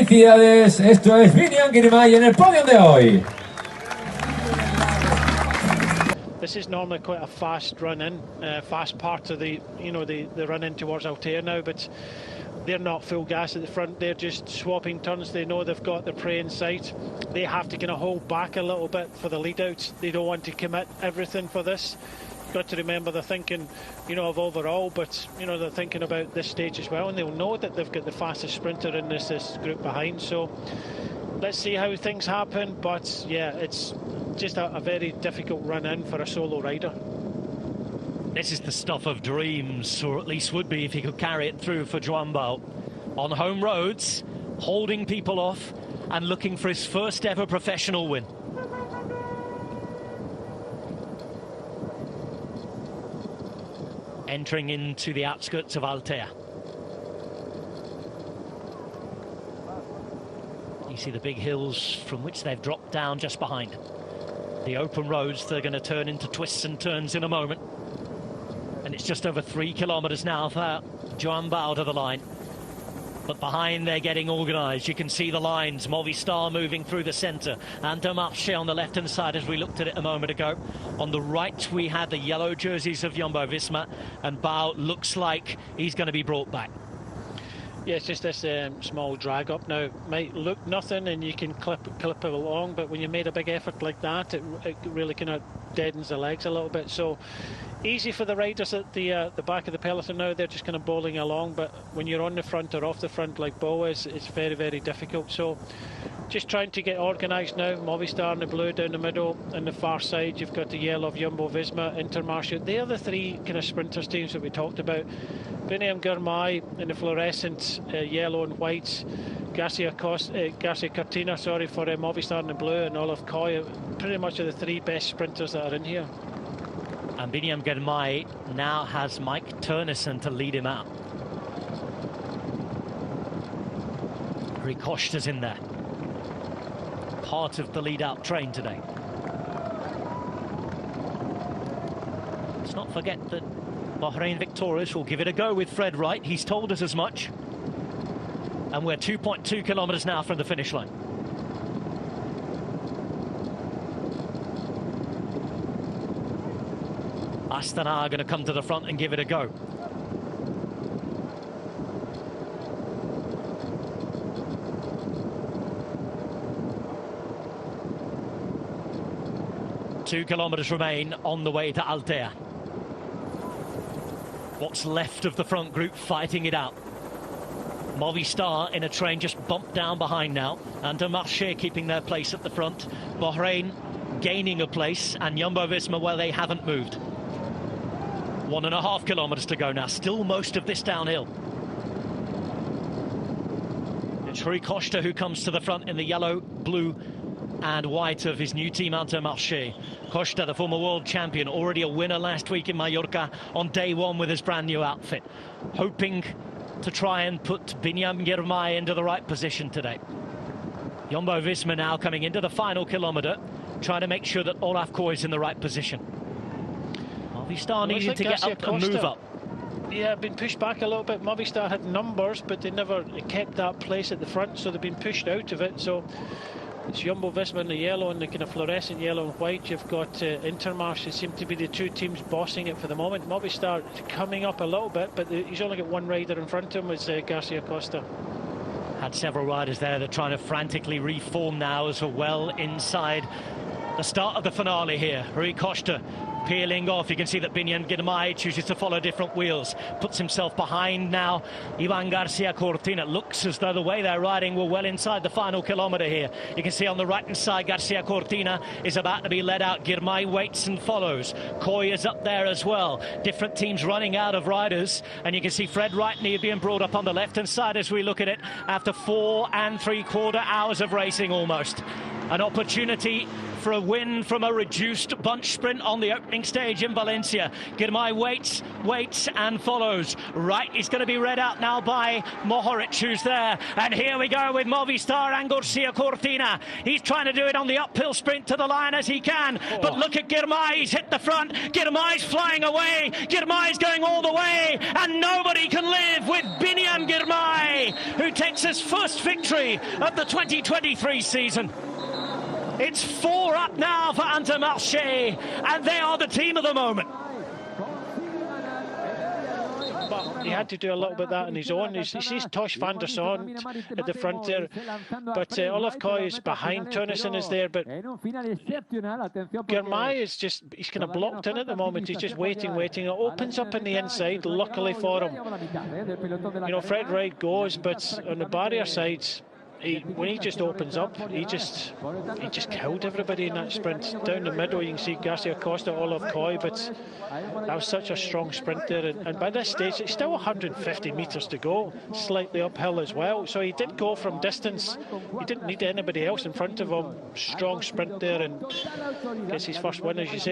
Felicidades, esto es Biniam girmay en el podio de hoy. This is normally quite a fast run in, fast part of the run in towards Altea now, but they're not full gas at the front. They're just swapping turns. They know they've got their prey in sight. They have to kind of hold back a little bit for the lead outs. They don't want to commit everything for this. Got to remember they're thinking, of overall, but they're thinking about this stage as well, and they'll know that they've got the fastest sprinter in this group behind. So let's see how things happen, but yeah, it's just a very difficult run in for a solo rider. This is the stuff of dreams, or at least would be if he could carry it through for Joan Bao. On home roads, holding people off and looking for his first ever professional win. Entering into the outskirts of Altea. You see the big hills from which they've dropped down just behind. The open roads, they're going to turn into twists and turns in a moment. And it's just over 3 kilometers now for Joan Bao to the line. But behind, they're getting organised. You can see the lines. Movistar moving through the centre. And Intermarché on the left-hand side, as we looked at it a moment ago. On the right, we had the yellow jerseys of Jumbo-Visma. And Bao looks like he's going to be brought back. Yeah, it's just this small drag up now. Might look nothing and you can clip it along, but when you made a big effort like that, it really kind of deadens the legs a little bit. So easy for the riders at the back of the peloton now. They're just kind of bowling along, but when you're on the front or off the front like Bo is, it's very, very difficult. So just trying to get organised now. Movistar in the blue down the middle, and the far side you've got the yellow of Jumbo-Visma, Intermarché. They are the three kind of sprinters teams that we talked about. Biniam girmay in the fluorescent yellow and white, Garcia Cortina, for Movistar in the blue, and Olaf Koy pretty much are the three best sprinters that are in here. And Biniam girmay now has Mike Turnison to lead him out. Ricosta's in there, part of the lead-out train today. Let's not forget that Bahrain Victorious will give it a go with Fred Wright. He's told us as much. And we're 2.2 kilometers now from the finish line. Astana are going to come to the front and give it a go. Two kilometers remain on the way to Altea. What's left of the front group fighting it out. Movistar in a train just bumped down behind now. Intermarché keeping their place at the front. Bahrain gaining a place, and Jumbo-Visma, well, they haven't moved. 1.5 kilometers to go now. Still most of this downhill. It's Rui Costa who comes to the front in the yellow, blue and white of his new team, Intermarché. Costa, the former world champion, already a winner last week in Mallorca on day one with his brand new outfit. Hoping to try and put Biniam girmay into the right position today. Jumbo-Visma now coming into the final kilometre, trying to make sure that Olaf Koy is in the right position. Movistar needed to get up and move up. Yeah, been pushed back a little bit. Movistar had numbers, but they never kept that place at the front, so they've been pushed out of it. So it's Jumbo-Visma in the yellow and the kind of fluorescent yellow and white. You've got Intermarché seem to be the two teams bossing it for the moment. Movistar coming up a little bit, but he's only got one rider in front of him, is Garcia Costa. Had several riders there. They're trying to frantically reform now as well inside the start of the finale here. Rui Costa peeling off. You can see that Biniam girmay chooses to follow different wheels. Puts himself behind now. Ivan Garcia Cortina. Looks as though the way they're riding were well inside the final kilometre here. You can see on the right-hand side, Garcia Cortina is about to be led out. Girmay waits and follows. Koy is up there as well. Different teams running out of riders. And you can see Fred Wright being brought up on the left-hand side as we look at it after 4 3/4 hours of racing almost. An opportunity for a win from a reduced bunch sprint on the opening stage in Valencia. Girmay waits and follows. Right, he's going to be read out now by Mohoric, who's there. And here we go with Movistar and Garcia Cortina. He's trying to do it on the uphill sprint to the line as he can. But look at Girmay, he's hit the front. Girmay's flying away. Girmay's going all the way. And nobody can live with Biniam Girmay, who takes his first victory of the 2023 season. It's 4 up now for Intermarché, and they are the team of the moment. But he had to do a little bit of that on his own. He sees Tosh van der Zonde at the front there, but Olaf Koy is behind. Turnison is there, but Girmay is just, he's kind of blocked in at the moment. He's just waiting. It opens up on the inside, luckily for him. You know, Fred Wright goes, but on the barrier sides, when he just opens up, he just killed everybody in that sprint. Down the middle, you can see Garcia Costa, Olaf Koy, but that was such a strong sprint there. And by this stage, it's still 150 metres to go, slightly uphill as well. So he did go from distance. He didn't need anybody else in front of him. Strong sprint there, and gets his first win, as you say.